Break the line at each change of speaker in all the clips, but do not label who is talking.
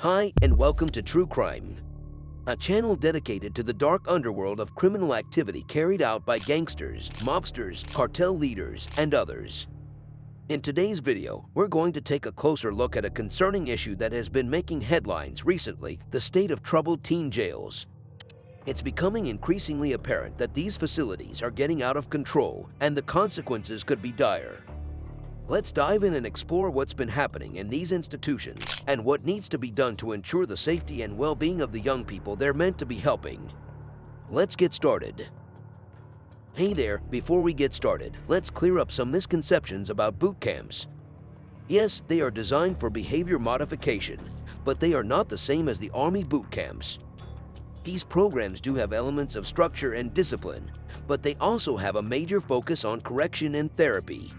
Hi, and welcome to True Crime, a channel dedicated to the dark underworld of criminal activity carried out by gangsters, mobsters, cartel leaders, and others. In today's video, we're going to take a closer look at a concerning issue that has been making headlines recently: the state of troubled teen jails. It's becoming increasingly apparent that these facilities are getting out of control, and the consequences could be dire. Let's dive in and explore what's been happening in these institutions and what needs to be done to ensure the safety and well-being of the young people they're meant to be helping. Let's get started. Hey there, before we get started, let's clear up some misconceptions about boot camps. Yes, they are designed for behavior modification, but they are not the same as the Army boot camps. These programs do have elements of structure and discipline, but they also have a major focus on correction and therapy.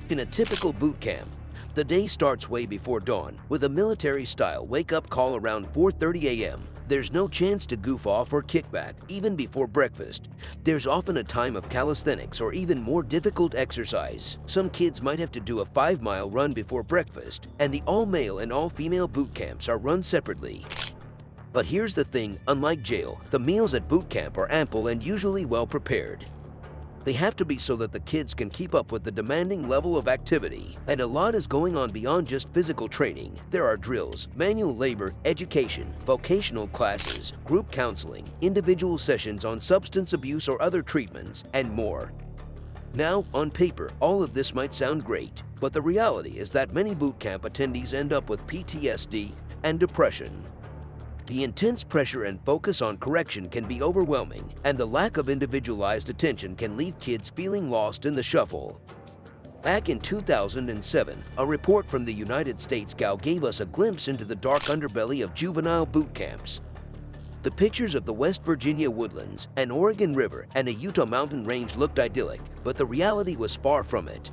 In a typical boot camp, the day starts way before dawn with a military-style wake-up call around 4:30 a.m. There's no chance to goof off or kick back, even before breakfast. There's often a time of calisthenics or even more difficult exercise. Some kids might have to do a 5-mile run before breakfast, and the all-male and all-female boot camps are run separately. But here's the thing: unlike jail, the meals at boot camp are ample and usually well prepared. They have to be so that the kids can keep up with the demanding level of activity, and a lot is going on beyond just physical training. There are drills, manual labor, education, vocational classes, group counseling, individual sessions on substance abuse or other treatments, and more. Now, on paper, all of this might sound great, but the reality is that many boot camp attendees end up with PTSD and depression. The intense pressure and focus on correction can be overwhelming, and the lack of individualized attention can leave kids feeling lost in the shuffle. Back in 2007, a report from the United States gave us a glimpse into the dark underbelly of juvenile boot camps. The pictures of the West Virginia woodlands, an Oregon River, and a Utah mountain range looked idyllic, but the reality was far from it.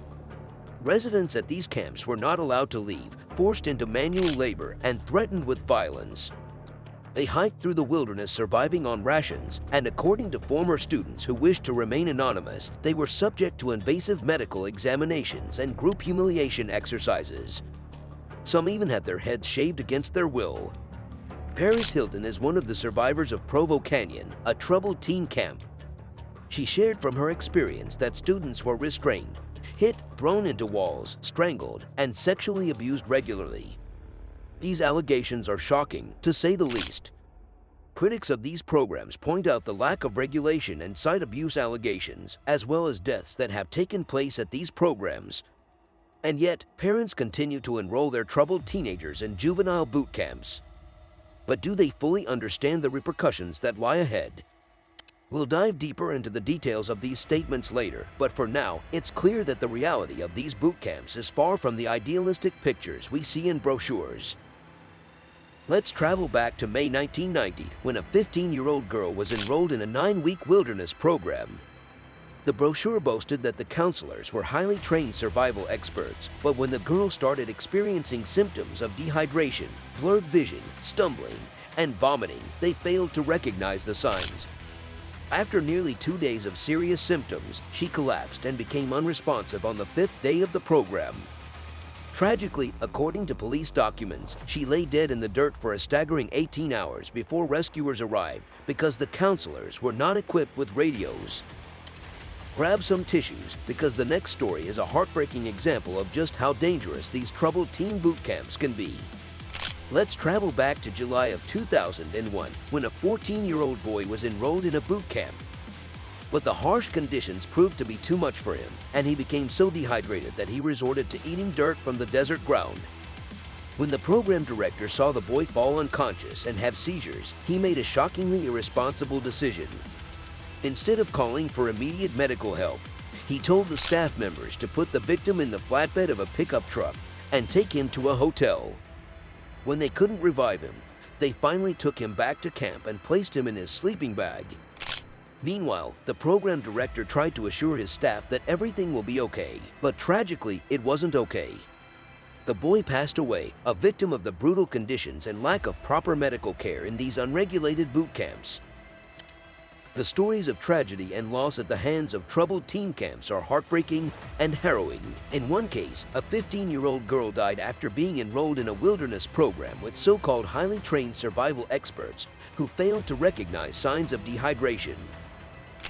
Residents at these camps were not allowed to leave, forced into manual labor, and threatened with violence. They hiked through the wilderness surviving on rations, and according to former students who wished to remain anonymous, they were subject to invasive medical examinations and group humiliation exercises. Some even had their heads shaved against their will. Paris Hilton is one of the survivors of Provo Canyon, a troubled teen camp. She shared from her experience that students were restrained, hit, thrown into walls, strangled, and sexually abused regularly. These allegations are shocking, to say the least. Critics of these programs point out the lack of regulation and cite abuse allegations, as well as deaths that have taken place at these programs. And yet, parents continue to enroll their troubled teenagers in juvenile boot camps. But do they fully understand the repercussions that lie ahead? We'll dive deeper into the details of these statements later, but for now, it's clear that the reality of these boot camps is far from the idealistic pictures we see in brochures. Let's travel back to May 1990, when a 15-year-old girl was enrolled in a 9-week wilderness program. The brochure boasted that the counselors were highly trained survival experts, but when the girl started experiencing symptoms of dehydration, blurred vision, stumbling, and vomiting, they failed to recognize the signs. After nearly 2 days of serious symptoms, she collapsed and became unresponsive on the 5th day of the program. Tragically, according to police documents, she lay dead in the dirt for a staggering 18 hours before rescuers arrived because the counselors were not equipped with radios. Grab some tissues, because the next story is a heartbreaking example of just how dangerous these troubled teen boot camps can be. Let's travel back to July of 2001, when a 14-year-old boy was enrolled in a boot camp. But the harsh conditions proved to be too much for him, and he became so dehydrated that he resorted to eating dirt from the desert ground. When the program director saw the boy fall unconscious and have seizures, he made a shockingly irresponsible decision. Instead of calling for immediate medical help, he told the staff members to put the victim in the flatbed of a pickup truck and take him to a hotel. When they couldn't revive him, they finally took him back to camp and placed him in his sleeping bag. Meanwhile, the program director tried to assure his staff that everything will be okay, but tragically, it wasn't okay. The boy passed away, a victim of the brutal conditions and lack of proper medical care in these unregulated boot camps. The stories of tragedy and loss at the hands of troubled teen camps are heartbreaking and harrowing. In one case, a 15-year-old girl died after being enrolled in a wilderness program with so-called highly trained survival experts who failed to recognize signs of dehydration.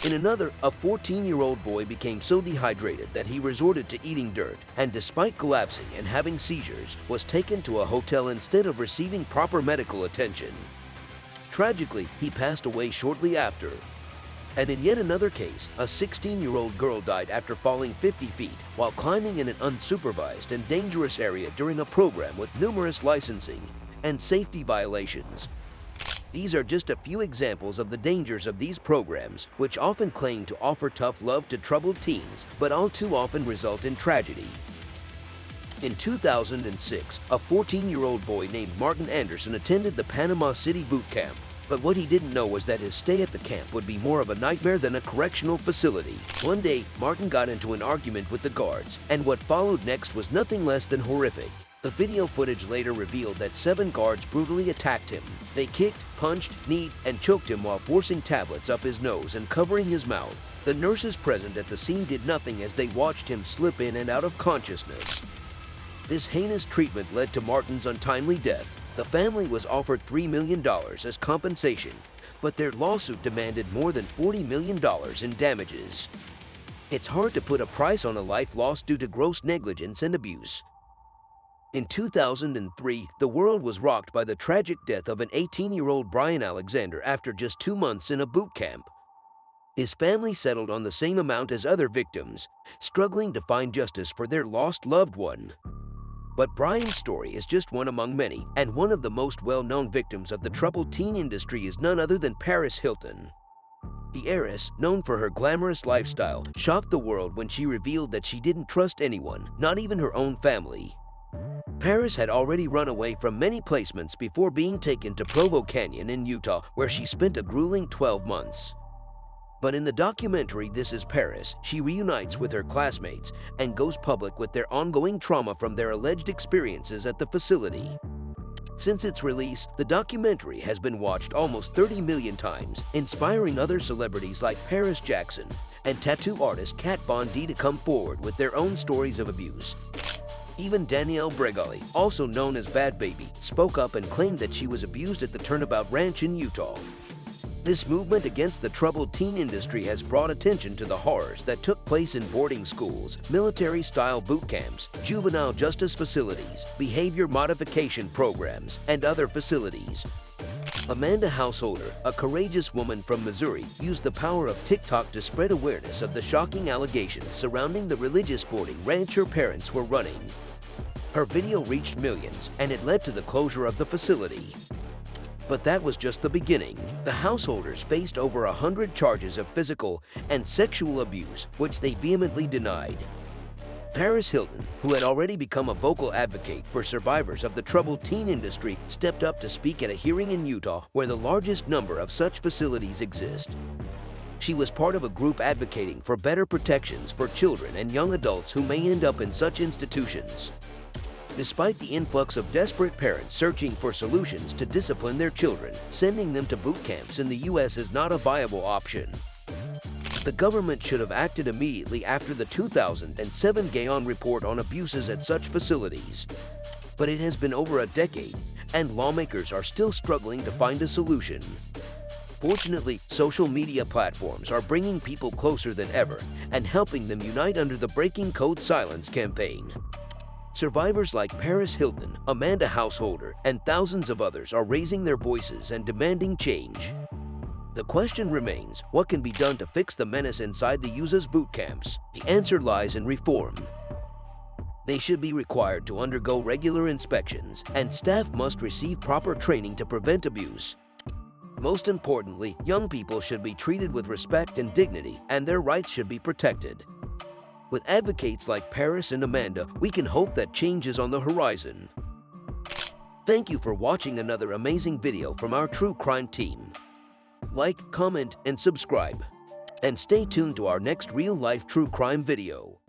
In another, a 14-year-old boy became so dehydrated that he resorted to eating dirt and, despite collapsing and having seizures, was taken to a hotel instead of receiving proper medical attention. Tragically, he passed away shortly after. And in yet another case, a 16-year-old girl died after falling 50 feet while climbing in an unsupervised and dangerous area during a program with numerous licensing and safety violations. These are just a few examples of the dangers of these programs, which often claim to offer tough love to troubled teens, but all too often result in tragedy. In 2006, a 14-year-old boy named Martin Anderson attended the Panama City boot camp. But what he didn't know was that his stay at the camp would be more of a nightmare than a correctional facility. One day, Martin got into an argument with the guards, and what followed next was nothing less than horrific. The video footage later revealed that 7 guards brutally attacked him. They kicked, punched, kneed, and choked him while forcing tablets up his nose and covering his mouth. The nurses present at the scene did nothing as they watched him slip in and out of consciousness. This heinous treatment led to Martin's untimely death. The family was offered $3 million as compensation, but their lawsuit demanded more than $40 million in damages. It's hard to put a price on a life lost due to gross negligence and abuse. In 2003, the world was rocked by the tragic death of an 18-year-old Brian Alexander after just 2 months in a boot camp. His family settled on the same amount as other victims, struggling to find justice for their lost loved one. But Brian's story is just one among many, and one of the most well-known victims of the troubled teen industry is none other than Paris Hilton. The heiress, known for her glamorous lifestyle, shocked the world when she revealed that she didn't trust anyone, not even her own family. Paris had already run away from many placements before being taken to Provo Canyon in Utah, where she spent a grueling 12 months. But in the documentary This Is Paris, she reunites with her classmates and goes public with their ongoing trauma from their alleged experiences at the facility. Since its release, the documentary has been watched almost 30 million times, inspiring other celebrities like Paris Jackson and tattoo artist Kat Von D to come forward with their own stories of abuse. Even Danielle Bregoli, also known as Bad Baby, spoke up and claimed that she was abused at the Turnabout Ranch in Utah. This movement against the troubled teen industry has brought attention to the horrors that took place in boarding schools, military-style boot camps, juvenile justice facilities, behavior modification programs, and other facilities. Amanda Householder, a courageous woman from Missouri, used the power of TikTok to spread awareness of the shocking allegations surrounding the religious boarding ranch her parents were running. Her video reached millions, and it led to the closure of the facility. But that was just the beginning. The Householders faced over 100 charges of physical and sexual abuse, which they vehemently denied. Paris Hilton, who had already become a vocal advocate for survivors of the troubled teen industry, stepped up to speak at a hearing in Utah where the largest number of such facilities exist. She was part of a group advocating for better protections for children and young adults who may end up in such institutions. Despite the influx of desperate parents searching for solutions to discipline their children, sending them to boot camps in the U.S. is not a viable option. The government should have acted immediately after the 2007 Gaon report on abuses at such facilities. But it has been over a decade, and lawmakers are still struggling to find a solution. Fortunately, social media platforms are bringing people closer than ever and helping them unite under the Breaking Code Silence campaign. Survivors like Paris Hilton, Amanda Householder, and thousands of others are raising their voices and demanding change. The question remains, what can be done to fix the menace inside the USA's boot camps? The answer lies in reform. They should be required to undergo regular inspections, and staff must receive proper training to prevent abuse. Most importantly, young people should be treated with respect and dignity, and their rights should be protected. With advocates like Paris and Amanda, we can hope that change is on the horizon. Thank you for watching another amazing video from our true crime team. Like, comment, and subscribe. And stay tuned to our next real-life true crime video.